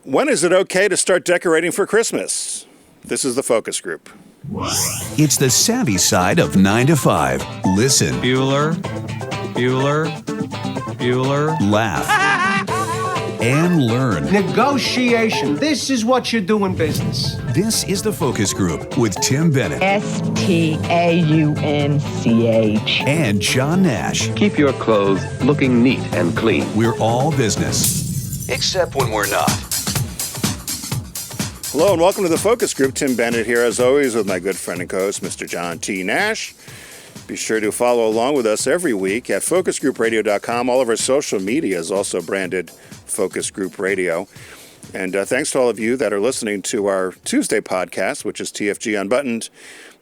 When is it okay to start decorating for Christmas? This is the focus group. It's the savvy side of 9 to 5. Listen. Bueller. Laugh. And learn. Negotiation. This is what you do in business. This is the focus group with Tim Bennett. Staunch. And John Nash. Keep your clothes looking neat and clean. We're all business. Except when we're not. Hello and welcome to the focus group. Tim Bennett here as always with my good friend and co-host Mr. John T. Nash. Be sure to follow along with us every week at focusgroupradio.com. All of our social media is also branded Focus Group Radio. And thanks to all of you that are listening to our Tuesday podcast, which is TFG Unbuttoned,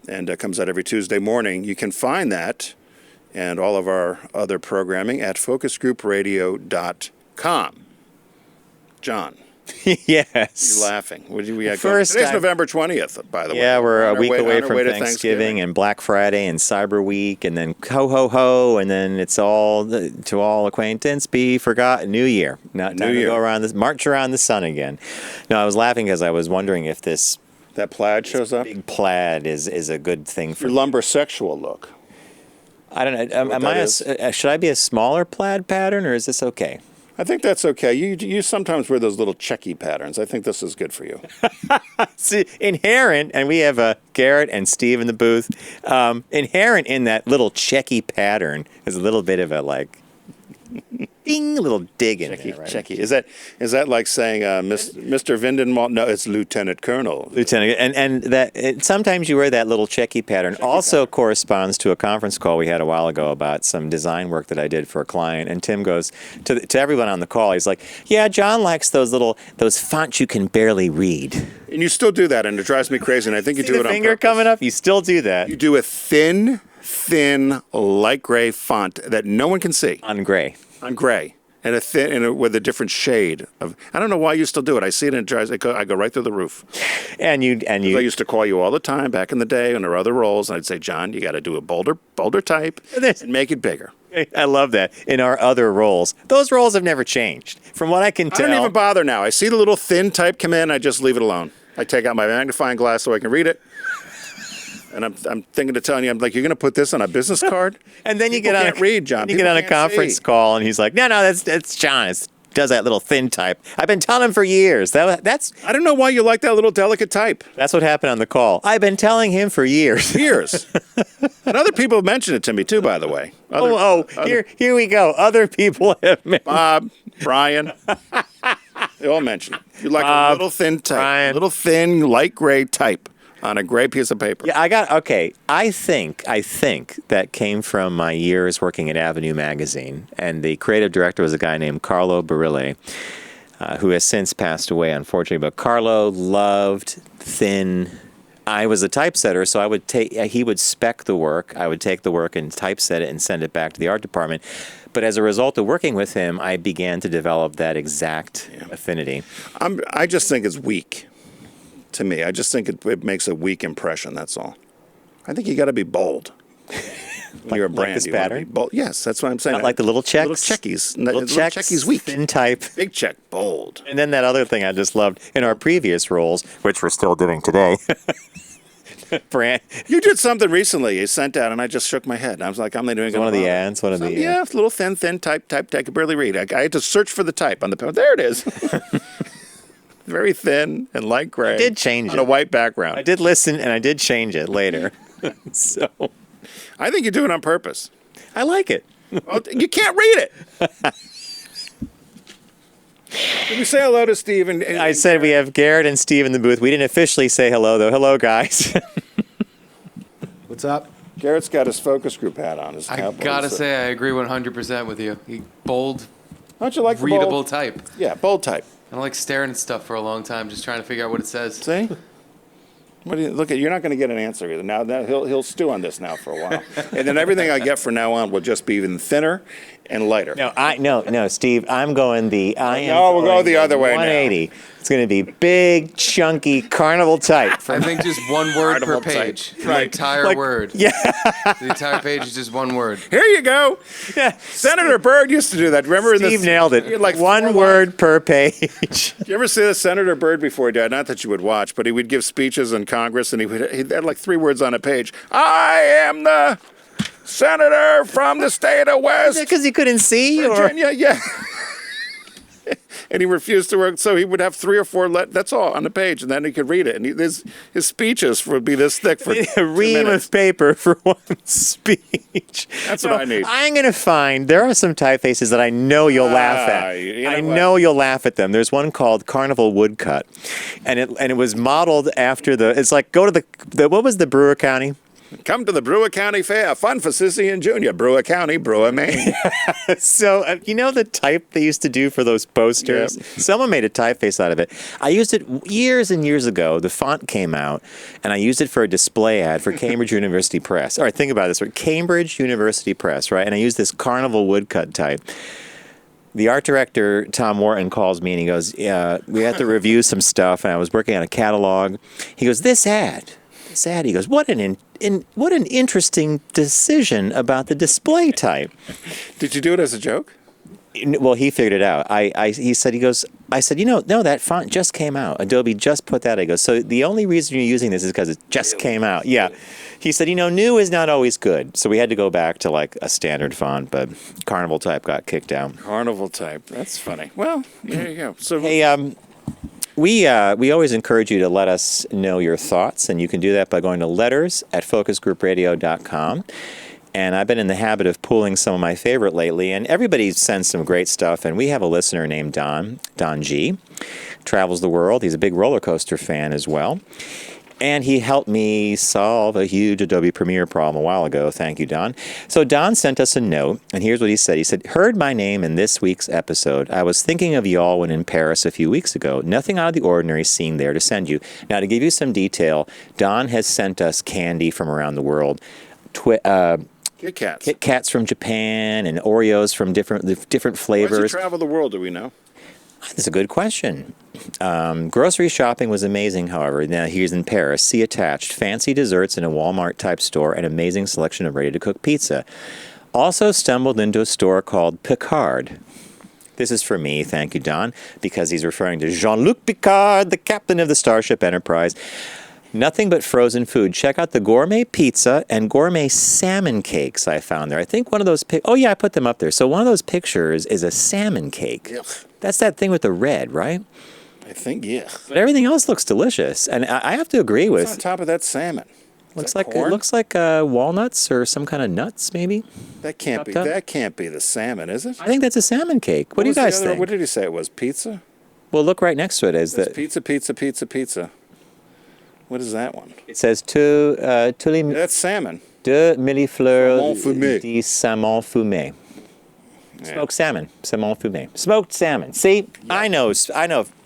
and comes out every Tuesday morning. You can find that and all of our other programming at focusgroupradio.com. John. Yes. You're laughing. What do we have First, Today's November 20th, by the way. Yeah, we're a week away on our from way to Thanksgiving and Black Friday and Cyber Week and then ho ho ho and then it's all to all acquaintance be forgotten. New Year. Now time to go around this, march around the sun again. No, I was laughing because I was wondering if that plaid shows up. Big plaid is a good thing for your lumbersexual look. I don't know. Should I be a smaller plaid pattern or is this okay? I think that's okay. You sometimes wear those little checky patterns. I think this is good for you. See, inherent, and we have Garrett and Steve in the booth. Inherent in that little checky pattern is a little bit of a ding, little dig in checky, there. Right? Checky. Is that like saying Mr. Vindenmall? No, it's Lieutenant Colonel. Lieutenant, and that sometimes you wear that little checky pattern. Also corresponds to a conference call we had a while ago about some design work that I did for a client. And Tim goes to everyone on the call. He's like, "Yeah, John likes those fonts you can barely read." And you still do that, and it drives me crazy. And I think you do it on finger purpose. coming up. You still do that. You do a thin, light gray font that no one can see. On gray. On gray. And with a different shade of. I don't know why you still do it. I see it and it drives. I go right through the roof. And you. I used to call you all the time back in the day on our other roles, and I'd say, John, you got to do a bolder type and make it bigger. I love that. In our other roles, those roles have never changed. From what I can tell, I don't even bother now. I see the little thin type come in, I just leave it alone. I take out my magnifying glass so I can read it. And I'm thinking of telling you, I'm like, you're going to put this on a business card? And then you People can't read, John. You get on a conference call, and he's like, no, that's John. Does that little thin type. I've been telling him for years. That's. I don't know why you like that little delicate type. That's what happened on the call. I've been telling him for years. Years. And other people have mentioned it to me, too, by the way. Here we go. Other people have mentioned Bob, Brian. They all mentioned it. You like a little thin type. Brian. A little thin, light gray type on a gray piece of paper. Yeah, I think that came from my years working at Avenue Magazine, and the creative director was a guy named Carlo Barile, who has since passed away, unfortunately. But Carlo loved thin. I was a typesetter, so he would spec the work. I would take the work and typeset it and send it back to the art department. But as a result of working with him, I began to develop that exact affinity. I just think it's weak. To me, I just think it makes a weak impression. That's all. I think you got to be bold. When you're a brand, this you wanna pattern? be bold. Yes, that's what I'm saying. Not like the little checks? Little checkies. Little checkies, weak. Thin type. Big check, bold. And then that other thing I just loved in our previous roles, which we're still doing today. Brand. You did something recently. You sent out, and I just shook my head. I was like, I'm not doing it. One of the ads. Yeah, it's a little thin type. I could barely read. I had to search for the type on the pen. There it is. Very thin and light gray. I did change on a white background. I did listen, and I did change it later. So, I think you do it on purpose. I like it. Well, you can't read it. Did we say hello to Steve? I said we have Garrett and Steve in the booth. We didn't officially say hello, though. Hello, guys. What's up? Garrett's got his focus group hat on. I gotta say, I agree 100% with you. Bold, don't you like readable bold type. Yeah, bold type. I don't like staring at stuff for a long time, just trying to figure out what it says. See? Look at you're not going to get an answer either. Now he'll stew on this now for a while, and then everything I get from now on will just be even thinner and lighter. No, Steve. I'm going we'll go the other way now. 180. It's going to be big, chunky, carnival type. I think just one word per Carnival type. page. The entire word. Yeah. The entire page is just one word. Here you go. Yeah. Senator Byrd used to do that. Remember? Steve nailed it. He had like one 4 word lines. per page. Did you ever see the Senator Byrd before he died? Not that you would watch, but he would give speeches in Congress, and he had like 3 words on a page. I am the senator from the state of West Because he couldn't see? Or? Virginia. Yeah. And he refused to work, so he would have 3 or 4 that's all on the page, and then he could read it. And his speeches would be this thick for A 2 ream minutes. of paper for one speech. That's what I need. I'm going to find, there are some typefaces that I know you'll laugh at. you know I what? know you'll laugh at them. There's one called Carnival Woodcut. And it was modeled after it's like, go to what was the Brewer County? Come to the Brewer County Fair. Fun for Sissy and Junior. Brewer County, Brewer, Maine. So, you know the type they used to do for those posters? Yep. Someone made a typeface out of it. I used it years and years ago. The font came out, and I used it for a display ad for Cambridge University Press. All right, think about this. Cambridge University Press, right? And I used this Carnival Woodcut type. The art director, Tom Wharton, calls me, and he goes, yeah, we have to review some stuff, and I was working on a catalog. He goes, this ad, he goes, what an interesting decision about the display type. Did you do it as a joke? Well, he figured it out. I said, no, that font just came out. Adobe just put that. I go, so the only reason you're using this is because it just came out. Yeah. He said, new is not always good. So we had to go back to like a standard font, but Carnival type got kicked out. Carnival type. That's funny. Well, there you go. So Hey, we always encourage you to let us know your thoughts, and you can do that by going to letters@focusgroupradio.com. And I've been in the habit of pulling some of my favorite lately, and everybody sends some great stuff. And we have a listener named Don G. Travels the world. He's a big roller coaster fan as well. And he helped me solve a huge Adobe Premiere problem a while ago. Thank you, Don. So Don sent us a note, and here's what he said. He said, heard my name in this week's episode. I was thinking of y'all when in Paris a few weeks ago. Nothing out of the ordinary seen there to send you. Now, to give you some detail, Don has sent us candy from around the world. Kit Kats. Kit Kats from Japan and Oreos from different Why does he flavors. travel the world, do we know? That's a good question. Grocery shopping was amazing, however. Now, he's in Paris. See attached. Fancy desserts in a Walmart-type store and amazing selection of ready-to-cook pizza. Also stumbled into a store called Picard. This is for me, thank you, Don, because he's referring to Jean-Luc Picard, the captain of the Starship Enterprise. Nothing but frozen food. Check out the gourmet pizza and gourmet salmon cakes I found there. I think one of those oh yeah, I put them up there. So one of those pictures is a salmon cake. Yuck. That's that thing with the red, right? I think, yeah. But everything else looks delicious, and I have to agree What's on with. top of that salmon? Looks that like corn? it looks like walnuts or some kind of nuts, maybe. That can't be. chopped up. That can't be the salmon, is it? I think that's a salmon cake. What do you was the guys other- think? What did he say it was? Pizza? Well, look right next to it. Is It's the pizza, pizza, pizza, pizza. What is that one? it says tous les That's salmon. deux millefleurs Salmon fumé. de salmon fumé. Yeah. Smoked salmon, salmon fumé. Smoked salmon. See, I know.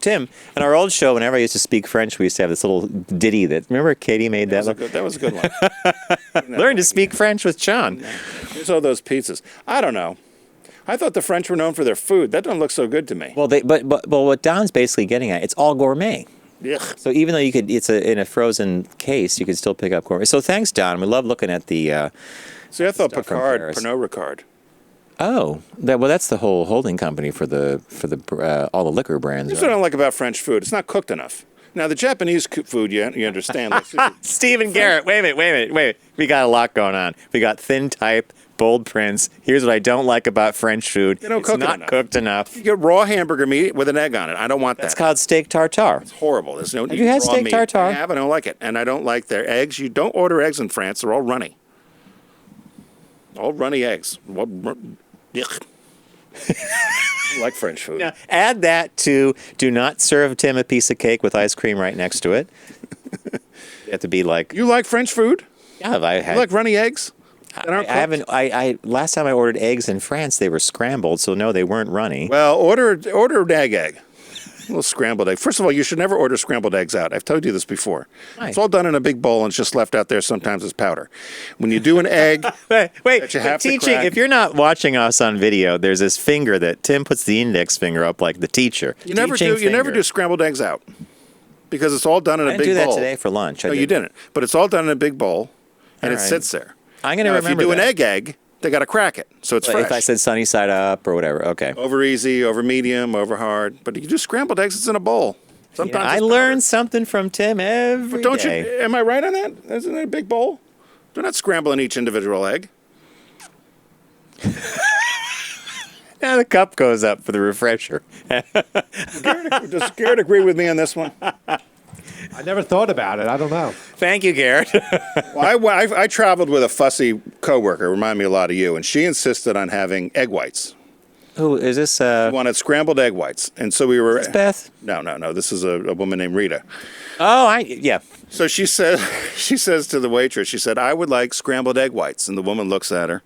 Tim, in our old show, whenever I used to speak French, we used to have this little ditty that. Remember, Katie made that. That was a good one. Learn to speak French with John. Here's all those pizzas. I don't know. I thought the French were known for their food. That doesn't look so good to me. Well, but what Don's basically getting at, it's all gourmet. Yuck. So even though it's in a frozen case, you can still pick up gourmet. So thanks, Don. We love looking at the. See, I thought Stuff from Picard, Paris. Pernod Ricard. Oh, that's the whole holding company for all the liquor brands. Here's what I Right? don't like about French food. It's not cooked enough. Now, the Japanese food, you understand. Like, Stephen Garrett. Wait a minute. We got a lot going on. We got thin type, bold prints. Here's what I don't like about French food. They don't it's cook it not enough. cooked enough. you get raw hamburger meat with an egg on it. I don't want It's that. called steak tartare. It's horrible. There's no. Have you had raw steak meat. tartare? I have. I don't like it, and I don't like their eggs. You don't order eggs in France. They're all runny. All runny eggs. Yuck. I like French food. Now, add that to do not serve Tim a piece of cake with ice cream right next to it. You have to be like, You like French food? yeah, I had. You like runny eggs? That I aren't cooked? haven't. I last time I ordered eggs in France, they were scrambled, so no, they weren't runny. Well, order an egg. little scrambled egg. First of all, you should never order scrambled eggs out. I've told you this before. Why? It's all done in a big bowl and it's just left out there sometimes as powder. When you do an egg, Wait, that you have to teaching. crack- If you're not watching us on video, there's this finger that Tim puts the index finger up like the teacher. you never Teaching do scrambled eggs out because it's all done in I a didn't big do bowl. that today for lunch. No, you didn't. But it's all done in a big bowl and All it right. sits there. I'm going to Now, remember if you do that. an egg, they got to crack it so it's fresh. If I said sunny side up or whatever, okay. Over easy, over medium, over hard. But you do scrambled eggs, it's in a bowl. Sometimes Yeah, I it's learned something from Tim every But don't day. you? Am I right on that? Isn't it a big bowl? They're not scrambling each individual egg. Now the cup goes up for the refresher. Does Garrett agree with me on this one? I never thought about it. I don't know. Thank you, Garrett. Well, I traveled with a fussy coworker, remind me a lot of you, and she insisted on having egg whites. Who is this? She wanted scrambled egg whites, and so we were. Is this Beth? No. This is a woman named Rita. Oh, yeah. So she says to the waitress, she said, "I would like scrambled egg whites," and the woman looks at her,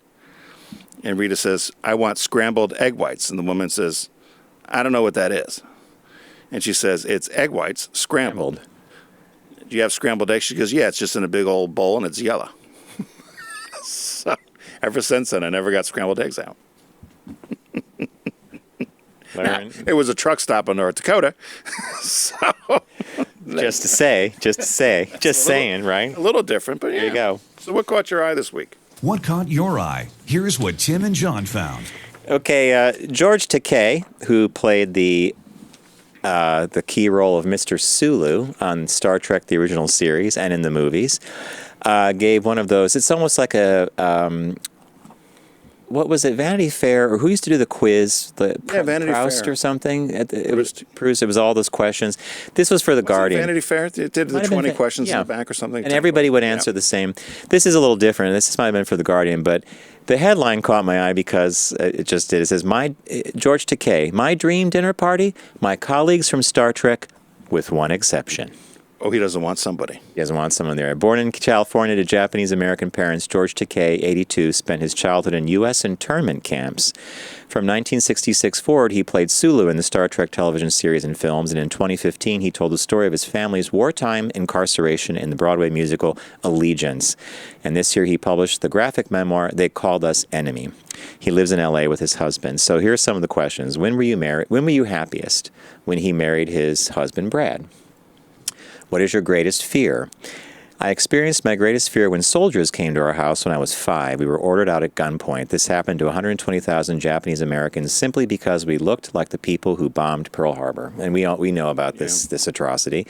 and Rita says, "I want scrambled egg whites," and the woman says, "I don't know what that is," and she says, "It's egg whites scrambled." Do you have scrambled eggs? She goes, "Yeah, it's just in a big old bowl and it's yellow." So ever since then, I never got scrambled eggs out. Now, it was a truck stop in North Dakota, so Just saying, right? a little different. But yeah. There you go. So what caught your eye this week? What caught your eye? Here's what Tim and John found. Okay, George Takei, who played the key role of Mr. Sulu on Star Trek, the original series, and in the movies, gave one of those. It's almost like a what was it, Vanity Fair, or who used to do the quiz? Vanity Proust Fair. or something? It was Proust. Proust. It was all those questions. This was for the Guardian. Vanity Fair? It did Might the have 20 been questions yeah. in the back or something? And everybody would answer the same. This is a little different. This might have been for the Guardian, but the headline caught my eye because it just did. It says, George Takei, my dream dinner party, my colleagues from Star Trek, with one exception. Oh, he doesn't want somebody. He doesn't want someone there. Born in California to Japanese-American parents, George Takei, 82, spent his childhood in U.S. internment camps. From 1966 forward, he played Sulu in the Star Trek television series and films, and in 2015, he told the story of his family's wartime incarceration in the Broadway musical Allegiance. And this year, he published the graphic memoir, They Called Us Enemy. He lives in L.A. with his husband. So here's some of the questions. When were you married? When were you happiest? When he married his husband, Brad. What is your greatest fear? I experienced my greatest fear when soldiers came to our house when I was 5. We were ordered out at gunpoint. This happened to 120,000 Japanese Americans simply because we looked like the people who bombed Pearl Harbor. And we know about this atrocity.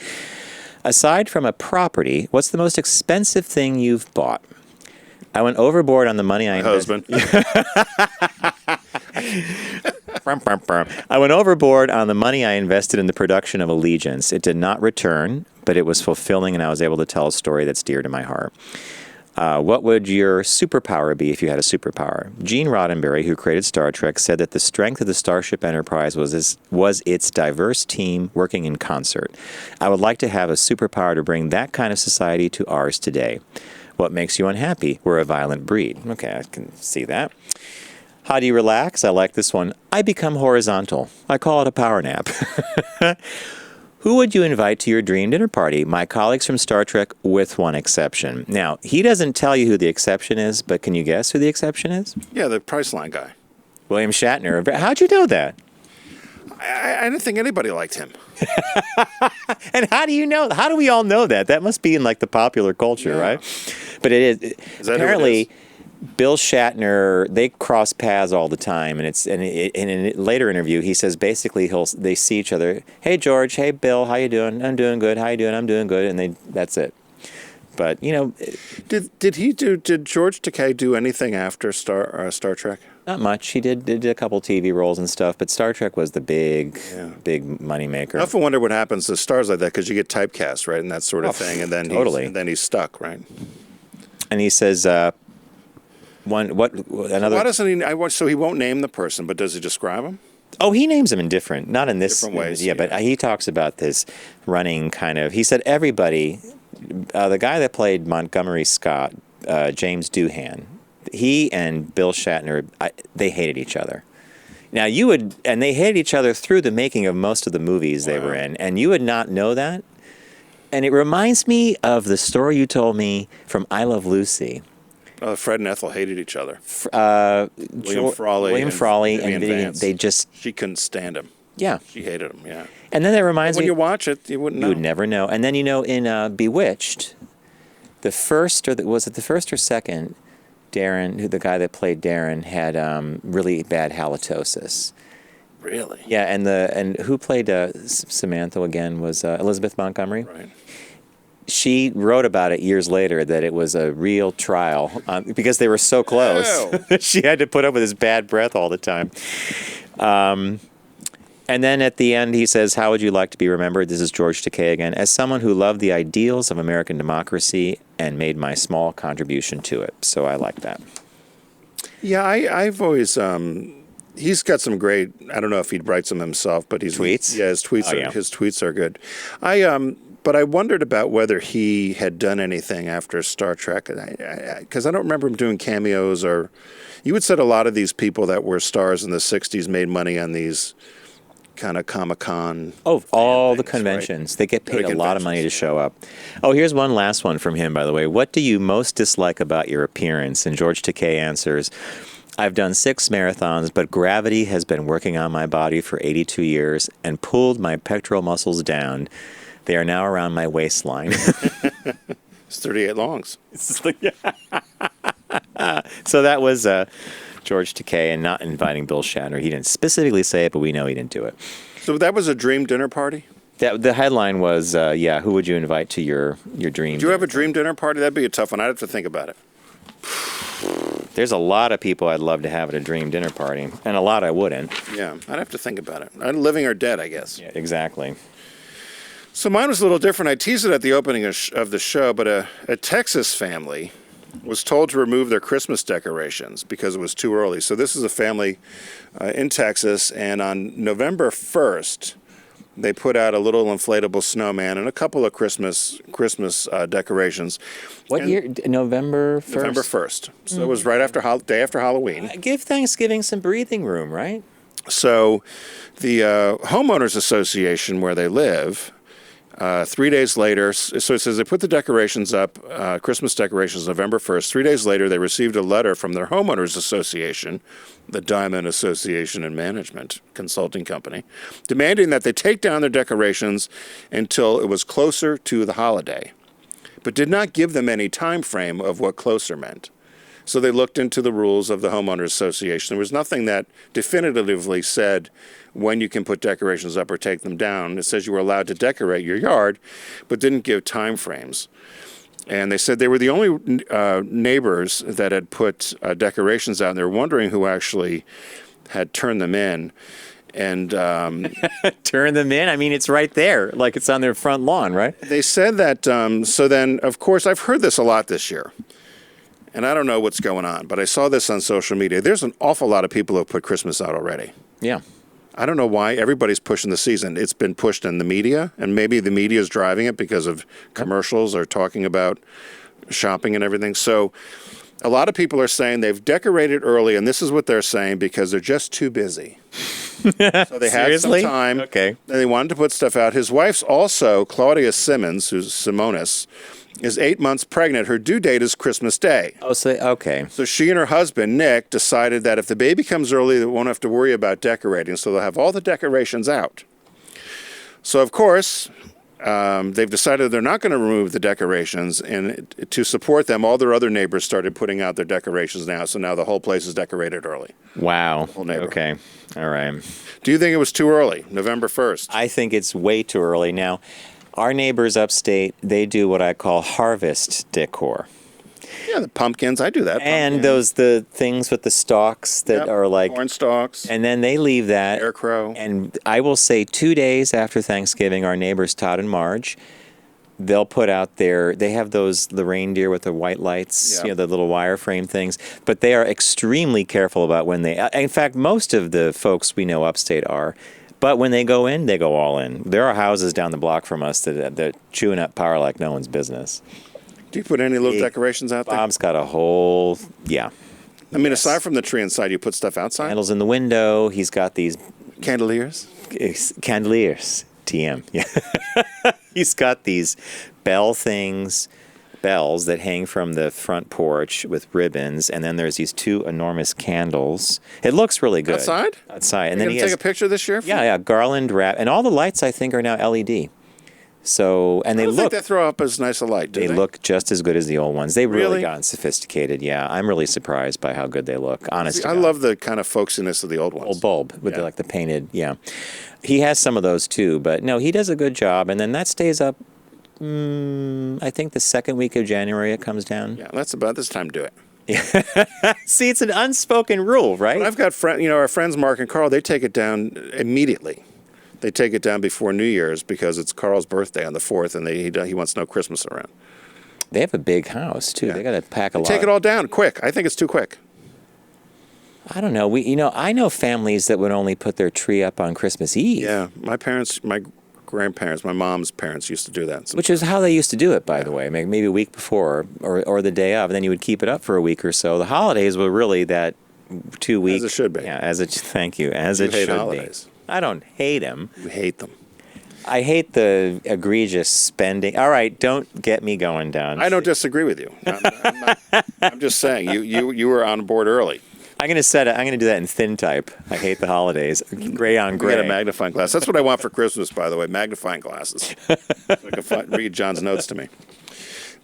Aside from a property, what's the most expensive thing you've bought? I went overboard on the money I invested. I went overboard on the money I invested in the production of Allegiance. It did not return, but it was fulfilling, and I was able to tell a story that's dear to my heart. What would your superpower be if you had a superpower? Gene Roddenberry, who created Star Trek, said that the strength of the Starship Enterprise was its diverse team working in concert. I would like to have a superpower to bring that kind of society to ours today. What makes you unhappy? We're a violent breed. Okay, I can see that. How do you relax? I like this one. I become horizontal. I call it a power nap. Who would you invite to your dream dinner party? My colleagues from Star Trek, with one exception. Now, he doesn't tell you who the exception is, but can you guess who the exception is? Yeah, the Priceline guy. William Shatner. How'd you know that? I didn't think anybody liked him. And how do you know? How do we all know that? That must be in like the popular culture, Yeah. right? But it is. Is that Apparently, who it Bill Shatner, they cross paths all the time, and in a later interview, he says basically they see each other. Hey George, hey Bill, how you doing? I'm doing good. How you doing? I'm doing good. And that's it. But Did George Takei do anything after Star Trek? not much. He did a couple TV roles and stuff, but Star Trek was the big moneymaker. I often wonder what happens to stars like that because you get typecast, right, and that sort of thing, and then he's stuck, right? And he says, another. Why doesn't he? So he won't name the person, but does he describe him? Oh, he names them in not in this. Different ways, Yeah, but he talks about this running kind of. He said everybody, the guy that played Montgomery Scott, James Doohan, he and Bill Shatner, they hated each other. Now you would, and they hated each other through the making of most of the movies they were in, and you would not know that. And it reminds me of the story you told me from I Love Lucy. Fred and Ethel hated each other. William Frawley and Vivian Vance. they just, She couldn't stand him. yeah. She hated him, yeah. And then that reminds When me, you watch it, you wouldn't know. you would never know. And then, in Bewitched, the first, was it the first or second, Darren, the guy that played Darren, had really bad halitosis. Really? Yeah, and who played Samantha again was Elizabeth Montgomery. Right. She wrote about it years later that it was a real trial because they were so close. She had to put up with his bad breath all the time. And then at the end, he says, "How would you like to be remembered?" This is George Takei again. "As someone who loved the ideals of American democracy and made my small contribution to it." So I like that. Yeah, I've always he's got some great. I don't know if he writes them himself, but he's Tweets? Yeah, his tweets. Oh, yeah. His tweets are good. But I wondered about whether he had done anything after Star Trek, because I don't remember him doing cameos or. You would said a lot of these people that were stars in the '60s made money on these kind of Comic-Con. Oh, all the things, conventions. right? They get paid a lot of money to show up. Oh, here's one last one from him, by the way. "What do you most dislike about your appearance?" And George Takei answers, "I've done 6 marathons, but gravity has been working on my body for 82 years and pulled my pectoral muscles down. They are now around my waistline." It's 38 longs. So that was George Takei, and not inviting Bill Shatner. He didn't specifically say it, but we know he didn't do it. So that was a dream dinner party? The headline was, who would you invite to your dream? Do you have a dream dinner party? That'd be a tough one. I'd have to think about it. There's a lot of people I'd love to have at a dream dinner party, and a lot I wouldn't. Yeah, I'd have to think about it. Living or dead, I guess. Yeah, exactly. So mine was a little different. I teased it at the opening of the show, but a Texas family was told to remove their Christmas decorations because it was too early. So this is a family in Texas, and on November 1st, they put out a little inflatable snowman and a couple of Christmas decorations. What year? November 1st? November 1st. So it was right after day after Halloween. Give Thanksgiving some breathing room, right? So the homeowners association where they live, 3 days later, so it says they put the decorations up, Christmas decorations, November 1st. 3 days later, they received a letter from their homeowners association, the Diamond Association and Management Consulting Company, demanding that they take down their decorations until it was closer to the holiday, but did not give them any time frame of what closer meant. So they looked into the rules of the homeowners association. There was nothing that definitively said when you can put decorations up or take them down. It says you were allowed to decorate your yard, but didn't give time frames. And they said they were the only neighbors that had put decorations out, and they were wondering who actually had turned them in. And Turn them in? I mean, it's right there, like it's on their front lawn, right? they said that, so then, of course, I've heard this a lot this year. And I don't know what's going on, but I saw this on social media. There's an awful lot of people who have put Christmas out already. Yeah. I don't know why everybody's pushing the season. It's been pushed in the media, and maybe the media is driving it because of commercials or talking about shopping and everything. So a lot of people are saying they've decorated early, and this is what they're saying, because they're just too busy. So they had some Seriously? time. Okay. And they wanted to put stuff out. His wife's also, Claudia Simmons, who's Simonis, is 8 months pregnant. Her due date is Christmas Day. Oh, so, okay. So she and her husband, Nick, decided that if the baby comes early, they won't have to worry about decorating. So they'll have all the decorations out. So, of course, they've decided they're not going to remove the decorations. And to support them, all their other neighbors started putting out their decorations now. So now the whole place is decorated early. Wow. neighborhood. Okay. All right. Do you think it was too early, November 1st? I think it's way too early now. Our neighbors upstate, they do what I call harvest decor. Yeah, the pumpkins. I do that. And Pumpkins. the things with the stalks that Yep, are like, corn stalks, and then they leave that. scarecrow. And I will say 2 days after Thanksgiving, our neighbors Todd and Marge, they'll put out they have the reindeer with the white lights, Yeah. the little wireframe things, but they are extremely careful about when in fact, most of the folks we know upstate are. But when they go in, they go all in. There are houses down the block from us that chewing up power like no one's business. Do you put any little decorations out there? Bob's got a whole, yeah. I mean, aside from the tree inside, you put stuff outside? Candles in the window. He's got these Candeliers? candeliers. TM. Yeah. He's got these bells that hang from the front porch with ribbons, and then there's these 2 enormous candles. It looks really good. Outside? Outside. And Are then you he going to has take a picture this year? yeah, garland wrap, and all the lights I think are now LED. So, and I they don't think look they throw up as nice a light, do they they? look just as good as the old ones. They've really Really? gotten sophisticated. Yeah, I'm really surprised by how good they look. Honestly, I love the kind of folksiness of the old ones. old bulb with Yeah. the painted. Yeah, he has some of those too, but no, he does a good job. And then that stays up. I think the second week of January it comes down. Yeah, that's about this time to do it. See, it's an unspoken rule, right? But I've got our friends Mark and Carl, they take it down immediately. They take it down before New Year's because it's Carl's birthday on the 4th, and he wants no Christmas around. They have a big house too. Yeah. They got to pack a lot. Take it all down quick. I think it's too quick. I don't know. I know families that would only put their tree up on Christmas Eve. Yeah, my grandparents, my mom's parents used to do that. Which is how they used to do it, by the way. Maybe a week before or the day of, and then you would keep it up for a week or so. The holidays were really that 2 weeks. As it should be. Yeah, thank you. As You it hate should holidays. be. I don't hate them. You hate them. I hate the egregious spending. All right, don't get me going down. I don't disagree with you. I'm just saying you were on board early. I'm gonna do that in thin type. I hate the holidays. Gray on We gray. got a magnifying glass. That's what I want for Christmas, by the way, magnifying glasses. So I can read John's notes to me.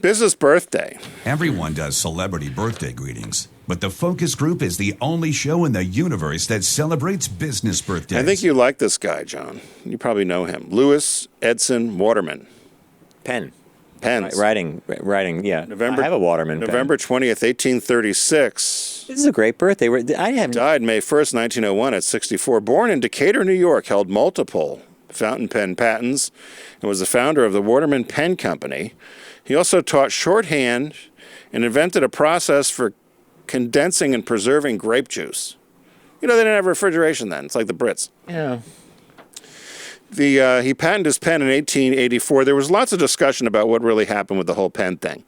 Business birthday. Everyone does celebrity birthday greetings, but the Focus Group is the only show in the universe that celebrates business birthdays. I think you like this guy, John. You probably know him. Lewis Waterman. Pen. Pens. Writing. Yeah. I have a Waterman pen. November 20th, 1836. This is a great birthday. Died May 1st, 1901 at 64. Born in Decatur, New York. Held multiple fountain pen patents and was the founder of the Waterman Pen Company. He also taught shorthand and invented a process for condensing and preserving grape juice. They didn't have refrigeration then. It's like the Brits. Yeah. He patented his pen in 1884. There was lots of discussion about what really happened with the whole pen thing.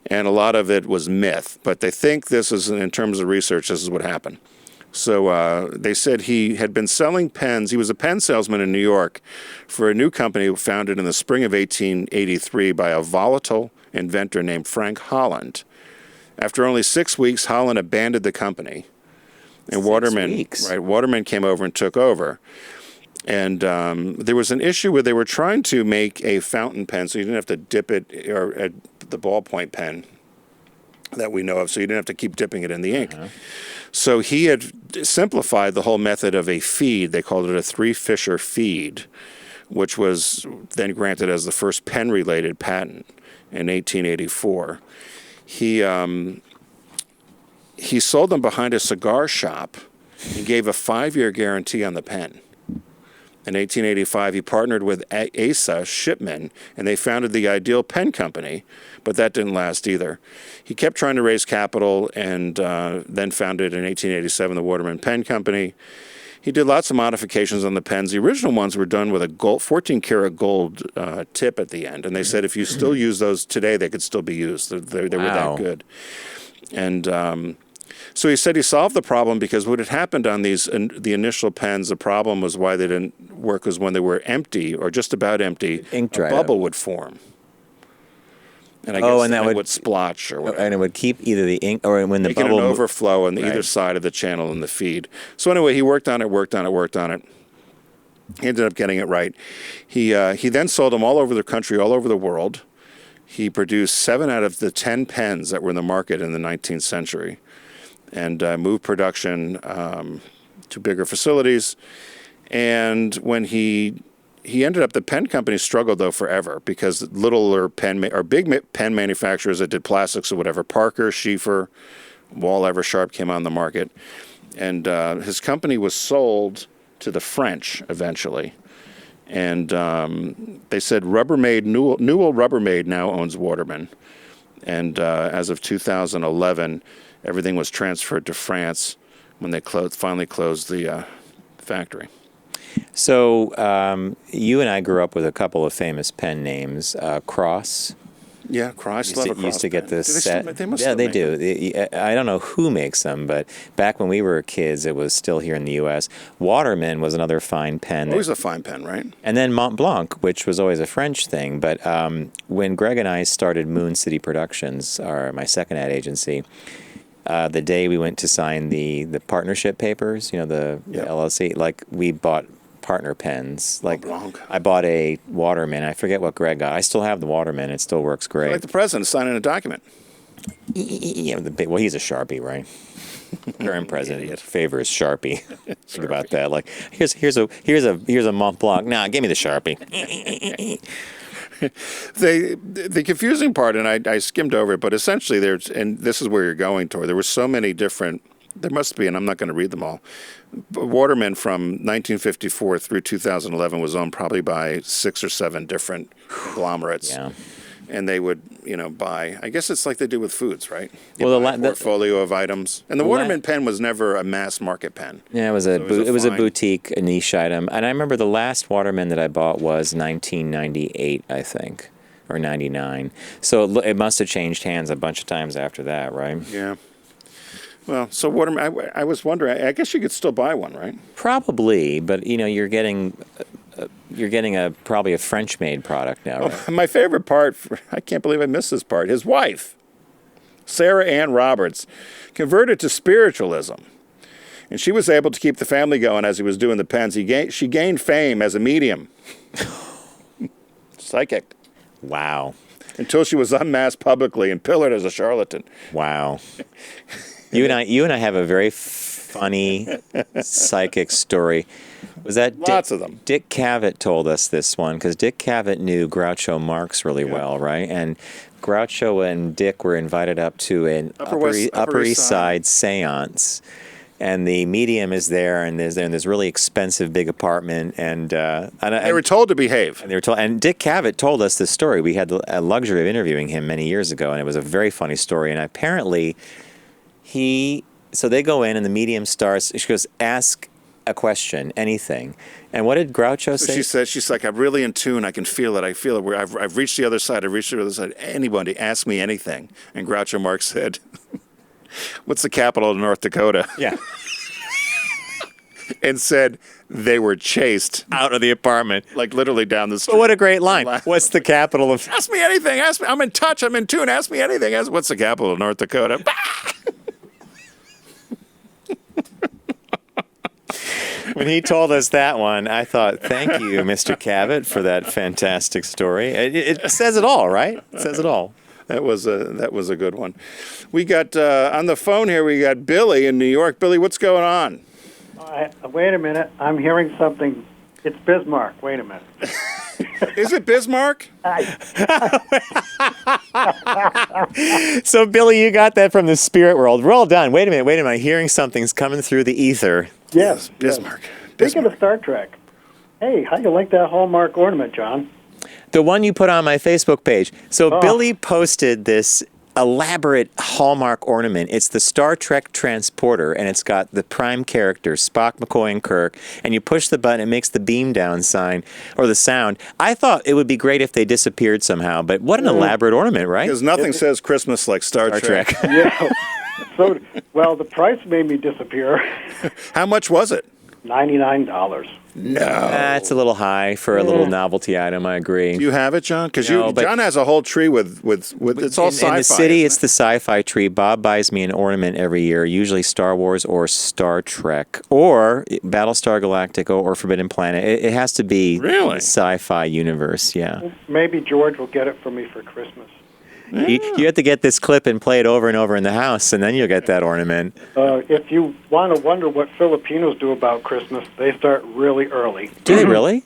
And a lot of it was myth. But they think this is, in terms of research, this is what happened. So they said he had been selling pens. He was a pen salesman in New York for a new company founded in the spring of 1883 by a volatile inventor named Frank Holland. After only 6 weeks, Holland abandoned the company. And Waterman came over and took over. And there was an issue where they were trying to make a fountain pen, so you didn't have to dip it, or the ballpoint pen that we know of, so you didn't have to keep dipping it in the ink. So he had simplified the whole method of a feed. They called it a 3-Fisher feed, which was then granted as the first pen-related patent in 1884. He sold them behind a cigar shop and gave a 5-year guarantee on the pen. In 1885, he partnered with Asa Shipman, and they founded the Ideal Pen Company, but that didn't last either. He kept trying to raise capital and then founded in 1887 the Waterman Pen Company. He did lots of modifications on the pens. The original ones were done with a 14-karat gold tip at the end, and they said if you still use those today, they could still be used. They were that good. And so he said he solved the problem because what had happened on the initial pens, the problem was why they didn't work was when they were empty or just about empty, Ink a dried bubble up. would form. And I guess and that it would splotch or whatever. And it would keep either the ink or when the Making bubble an overflow on Right. either side of the channel in the feed. So anyway, he worked on it. He ended up getting it right. He then sold them all over the country, all over the world. He produced 7 out of the 10 pens that were in the market in the 19th century, and moved production to bigger facilities. And when he ended up, the pen company struggled though forever because littler big pen manufacturers that did plastics or whatever, Parker, Schieffer, Wall Eversharp came on the market, and his company was sold to the French eventually. And they said Rubbermaid, Newell Rubbermaid now owns Waterman. And as of 2011, everything was transferred to France when they finally closed the factory. So you and I grew up with a couple of famous pen names, Cross. Yeah, Christ, love a cross Used to get pen. the Do they set. Still, they must Yeah, still they make do. them. I don't know who makes them, but back when we were kids, it was still here in the U.S. Waterman was another fine pen. Always a fine pen, right? And then Mont Blanc, which was always a French thing. But when Greg and I started Moon City Productions, my second ad agency, the day we went to sign the partnership papers, the LLC, like we bought partner pens. Like Blanc. I bought a Waterman. I forget what Greg got. I still have the Waterman. It still works great. Like the president signing a document. Yeah, well, he's a Sharpie, right? Current president favors Sharpie. Think about that. Like, here's a Mont Blanc. Nah, give me the Sharpie. The confusing part, and I skimmed over it, but essentially and this is where you're going toward. There were so many different. There must be, and I'm not going to read them all. Waterman from 1954 through 2011 was owned probably by 6 or 7 different conglomerates. Yeah. And they would, buy. I guess it's like they do with foods, right? Well, buy a portfolio of items. And the Waterman pen was never a mass market pen. Yeah, it was a boutique, a niche item. And I remember the last Waterman that I bought was 1998, I think, or 99. So it must have changed hands a bunch of times after that, right? Yeah. Well, so Waterman, I was wondering. I guess you could still buy one, right? Probably, but you're getting probably a French-made product now, right? Oh, my favorite part, I can't believe I missed this part, his wife, Sarah Ann Roberts, converted to spiritualism. And she was able to keep the family going as he was doing the pens. She gained fame as a medium. Psychic. Wow. Until she was unmasked publicly and pillared as a charlatan. Wow. You and I have a very funny psychic story. Was that Lots of them. Dick Cavett told us this one because Dick Cavett knew Groucho Marx really well, right? And Groucho and Dick were invited up to an Upper East Side seance. And the medium is there, and there's this really expensive big apartment, and they were told to behave. And they were told. And Dick Cavett told us this story. We had the luxury of interviewing him many years ago, and it was a very funny story. And apparently, so they go in, and the medium starts. She goes, "Ask a question, anything." And what did Groucho say? She said, "She's like, I'm really in tune. I can feel it. I feel it. I've reached the other side. I've reached the other side. Anybody, ask me anything." And Groucho Marx said, "What's the capital of North Dakota?" Yeah. And said they were chased Out of the apartment. like literally down the street. But what a great line. What's the capital of... Ask me anything. Ask me. I'm in touch. I'm in tune. Ask me anything. What's the capital of North Dakota? When he told us that one, I thought, thank you, Mr. Cavett, for that fantastic story. It says it all, right? It says it all. That was a good one. We got on the phone here. We got Billy in New York. Billy, what's going on? Wait a minute. I'm hearing something. It's Bismarck. Wait a minute. Is it Bismarck? So, Billy, you got that from the spirit world. We're all done. Wait a minute. I'm hearing something's coming through the ether. Yes. Bismarck. Speaking of Star Trek, hey, how you like that Hallmark ornament, John? The one you put on my Facebook page. So, Billy posted this elaborate Hallmark ornament. It's the Star Trek transporter, and it's got the prime characters, Spock, McCoy, and Kirk, and you push the button, it makes the beam down sign, or the sound. I thought it would be great if they disappeared somehow, but what an elaborate ornament, right? Because nothing says Christmas like Star Trek. Yeah. So, well, the price made me disappear. How much was it? $99. No. That's a little high for a little novelty item, I agree. Do you have it, John? Because No, but- John has a whole tree with it's all sci-fi. In the city, isn't it's the sci-fi tree. Bob buys me an ornament every year, usually Star Wars or Star Trek or Battlestar Galactica or Forbidden Planet. It has to be Really? the sci-fi universe, yeah. Maybe George will get it for me for Christmas. You have to get this clip and play it over and over in the house, and then you'll get that ornament. If you want to wonder what Filipinos do about Christmas, they start really early. Do they really?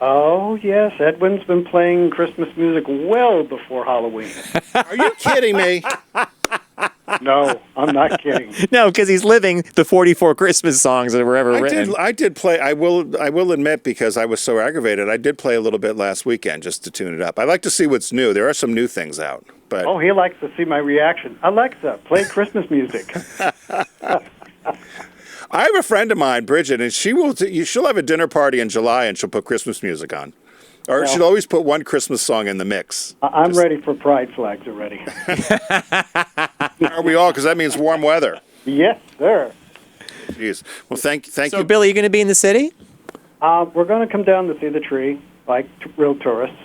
Oh, yes. Edwin's been playing Christmas music well before Halloween. Are you kidding me? No, I'm not kidding. No, because he's living the 44 Christmas songs that were ever written. I did play. I will admit, because I was so aggravated, I did play a little bit last weekend just to tune it up. I like to see what's new. There are some new things out. But Oh, he likes to see my reaction. Alexa, play Christmas music. I have a friend of mine, Bridget, and she'll have a dinner party in July, and she'll put Christmas music on. Or should always put one Christmas song in the mix. I'm ready for pride flags already. Are we all? Because that means warm weather. Yes, sir. Jeez. Well, thank So, you. Billy, you going to be in the city? We're going to come down to see the tree, like real tourists.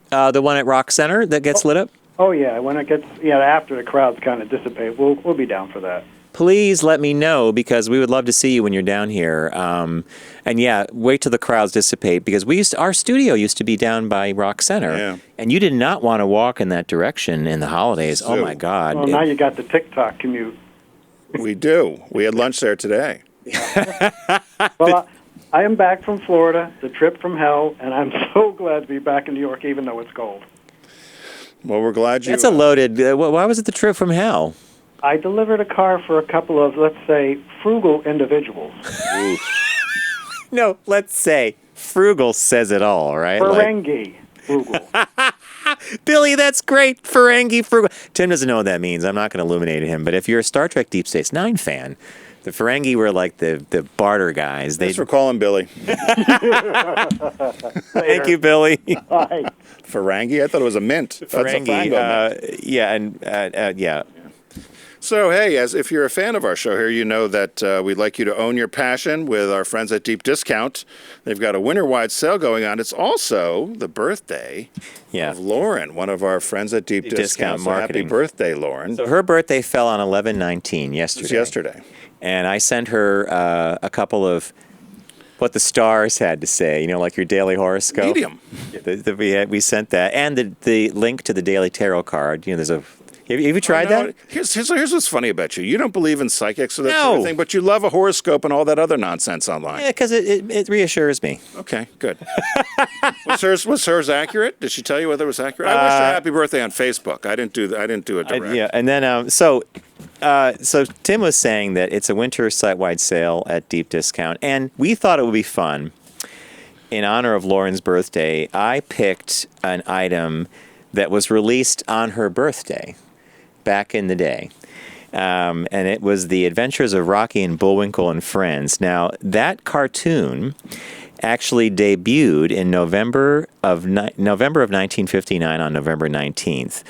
The one at Rock Center that gets lit up? Oh, yeah, when it gets, after the crowds kind of dissipate, we'll be down for that. Please let me know because we would love to see you when you're down here. And yeah, wait till the crowds dissipate because our studio used to be down by Rock Center, and you did not want to walk in that direction in the holidays. Oh my God! Well, now you got the TikTok commute. We do. We had lunch there today. Well, I am back from Florida, the trip from hell, and I'm so glad to be back in New York, even though it's cold. Well, we're glad you. That's a loaded. Why was it the trip from hell? I delivered a car for a couple of, let's say, frugal individuals. No, let's say frugal says it all, right? Ferengi frugal. Billy, that's great. Ferengi frugal. Tim doesn't know what that means. I'm not going to illuminate him. But if you're a Star Trek Deep Space Nine fan, the Ferengi were like the barter guys. Thanks for calling, Billy. Thank you, Billy. Hi. Ferengi? I thought it was a mint. Ferengi. Yeah. So, hey, as if you're a fan of our show here, you know that we'd like you to own your passion with our friends at Deep Discount. They've got a winter-wide sale going on. It's also the birthday of Lauren, one of our friends at Deep Discount. So Marketing. Happy birthday, Lauren. So her birthday fell on 11/19 yesterday. It was yesterday. And I sent her a couple of what the stars had to say, like your daily horoscope. Medium. We sent that. And the link to the daily tarot card. There's a... Have you tried that? Here's what's funny about you. You don't believe in psychics or that sort No. of thing, but you love a horoscope and all that other nonsense online. Yeah, because it reassures me. Okay, good. Was hers accurate? Did she tell you whether it was accurate? I wished her happy birthday on Facebook. I didn't do it direct. And then so Tim was saying that it's a winter site-wide sale at Deep Discount, and we thought it would be fun. In honor of Lauren's birthday, I picked an item that was released on her birthday back in the day. And it was The Adventures of Rocky and Bullwinkle and Friends. Now, that cartoon actually debuted in November of 1959 on November 19th.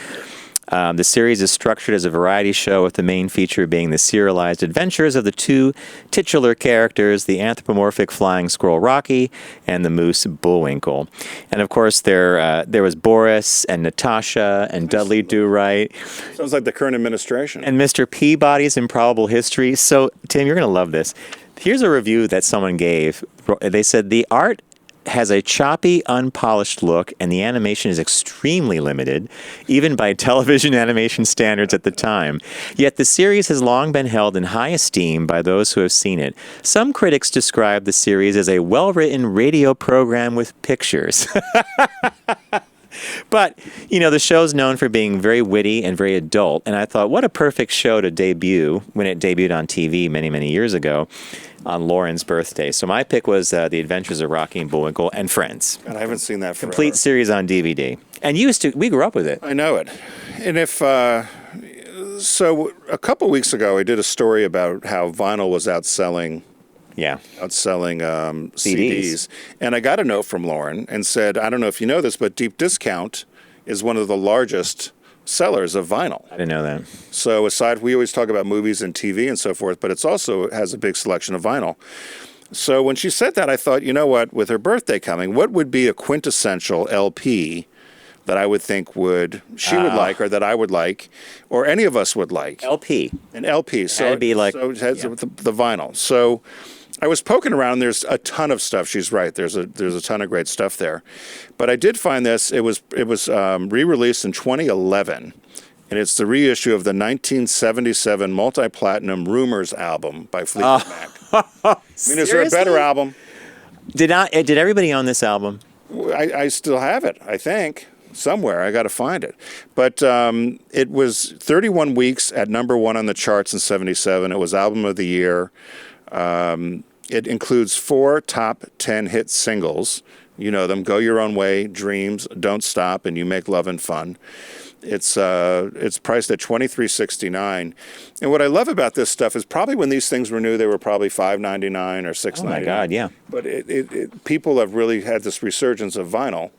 The series is structured as a variety show with the main feature being the serialized adventures of the two titular characters, the anthropomorphic flying squirrel Rocky and the moose Bullwinkle. And of course, there was Boris and Natasha and Dudley Do-Right. Sounds like the current administration. And Mr. Peabody's Improbable History. So, Tim, you're going to love this. Here's a review that someone gave. They said, the art has a choppy, unpolished look, and the animation is extremely limited, even by television animation standards at the time. Yet the series has long been held in high esteem by those who have seen it. Some critics describe the series as a well-written radio program with pictures. But, the show's known for being very witty and very adult, and I thought, what a perfect show to debut when it debuted on TV many, many years ago on Lauren's birthday. So my pick was The Adventures of Rocky and Bullwinkle and Friends. And I haven't seen that forever. Complete series on DVD. And we grew up with it. I know it. And so a couple weeks ago, I did a story about how vinyl was outselling CDs. And I got a note from Lauren and said, I don't know if you know this, but Deep Discount is one of the largest sellers of vinyl. I didn't know that. So we always talk about movies and TV and so forth, but it has a big selection of vinyl. So when she said that, I thought, you know what, with her birthday coming, what would be a quintessential LP that I would think she would like, or that I would like, or any of us would like? LP. An LP. So it'd be like it has the vinyl. So I was poking around. There's a ton of stuff. She's right. There's a ton of great stuff there. But I did find this. It was re-released in 2011, and it's the reissue of the 1977 multi-platinum Rumors album by Fleetwood Mac. I mean, is there a better album? Did everybody own this album? I still have it, I think, somewhere. I got to find it. But it was 31 weeks at number one on the charts in 77. It was Album of the Year. It includes 4 top 10 hit singles, You know them. Go Your Own Way, Dreams, Don't Stop, and You Make Love and Fun. It's priced at $23.69. And what I love about this stuff is probably when these things were new, they were probably $5.99 or $6.99. Oh, my God, yeah. But people have really had this resurgence of vinyl.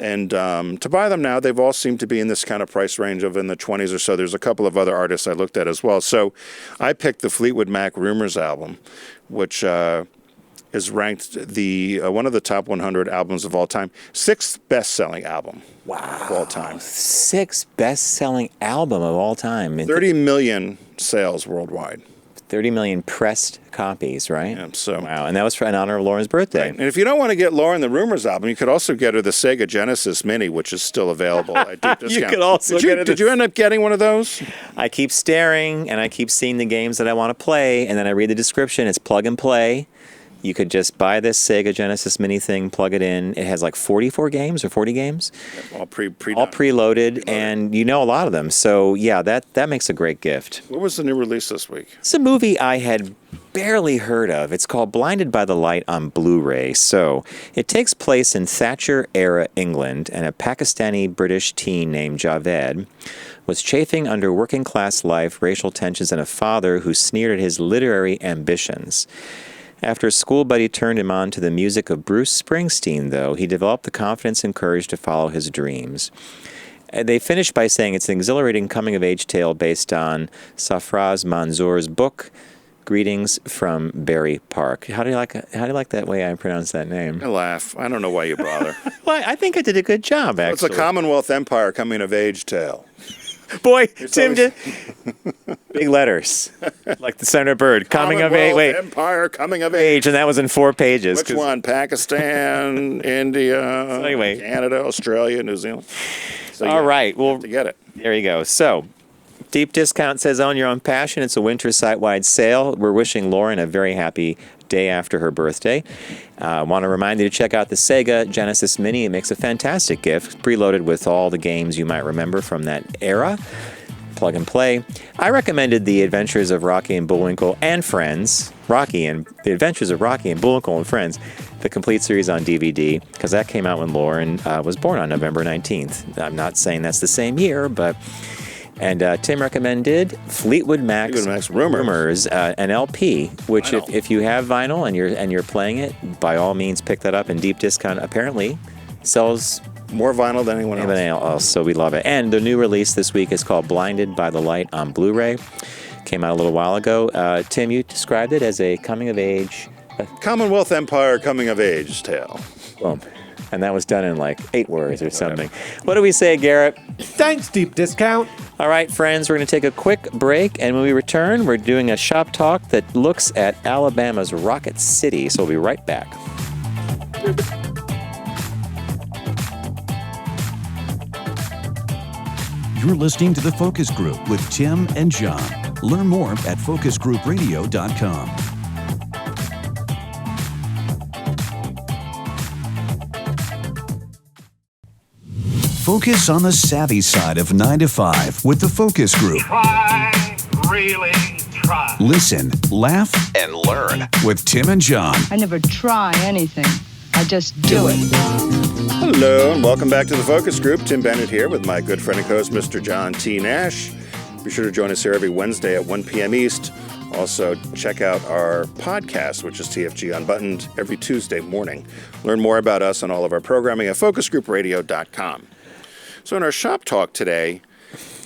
And to buy them now, they've all seemed to be in this kind of price range of in the 20s or so. There's a couple of other artists I looked at as well. So I picked the Fleetwood Mac Rumors album, which is ranked one of the top 100 albums of all time. 6th best-selling album of all time. 6th best-selling album of all time. 30 million sales worldwide. 30 million pressed copies, right? Yeah, so wow, and that was in honor of Lauren's birthday. Right. And if you don't want to get Lauren the Rumors album, you could also get her the Sega Genesis Mini, which is still available at deep discount. You could also get it. Did you end up getting one of those? I keep staring, and I keep seeing the games that I want to play, and then I read the description. It's plug and play. You could just buy this Sega Genesis Mini thing, plug it in. It has like 44 games or 40 games. All all preloaded, preloaded, and you know a lot of them. So, yeah, that makes a great gift. What was the new release this week? It's a movie I had barely heard of. It's called Blinded by the Light on Blu-ray. So, it takes place in Thatcher-era England, and a Pakistani-British teen named Javed was chafing under working-class life, racial tensions, and a father who sneered at his literary ambitions. After a school buddy turned him on to the music of Bruce Springsteen, though, he developed the confidence and courage to follow his dreams. They finished by saying it's an exhilarating coming-of-age tale based on Safraz Manzoor's book, Greetings from Berry Park. How do you like that way I pronounce that name? I laugh. I don't know why you bother. Well, I think I did a good job, actually. It's a Commonwealth Empire coming-of-age tale. Boy, Tim did big letters, like the Senator Byrd. Coming of age. Wait, Empire coming of age. and that was in 4 pages. Which one? Pakistan, India, anyway. Canada, Australia, New Zealand. So all right, well, to get it. There you go. So, deep discount says own your own passion. It's a winter site-wide sale. We're wishing Lauren a very happy day after her birthday. I want to remind you to check out the Sega Genesis Mini. It makes a fantastic gift, preloaded with all the games you might remember from that era. Plug and play. I recommended The Adventures of Rocky and Bullwinkle and Friends, The Adventures of Rocky and Bullwinkle and Friends, the complete series on DVD, because that came out when Lauren was born on November 19th. I'm not saying that's the same year, but... And Tim recommended Fleetwood Mac's Rumors, an LP, which if you have vinyl and you're playing it, by all means pick that up. And deep discount apparently sells more vinyl than anyone else. So we love it. And the new release this week is called Blinded by the Light on Blu-ray. Came out a little while ago. Tim, you described it as a coming-of-age... Commonwealth Empire coming-of-age tale. Boom. And that was done in like 8 words or something. What do we say, Garrett? Thanks, deep discount. All right, friends, we're going to take a quick break, and when we return, we're doing a shop talk that looks at Alabama's Rocket City, so we'll be right back. You're listening to The Focus Group with Tim and John. Learn more at focusgroupradio.com. Focus on the savvy side of 9 to 5 with The Focus Group. Try, really try. Listen, laugh, and learn with Tim and John. I never try anything. I just do it. Hello, and welcome back to The Focus Group. Tim Bennett here with my good friend and co-host, Mr. John T. Nash. Be sure to join us here every Wednesday at 1 p.m. East. Also, check out our podcast, which is TFG Unbuttoned, every Tuesday morning. Learn more about us and all of our programming at focusgroupradio.com. So in our shop talk today,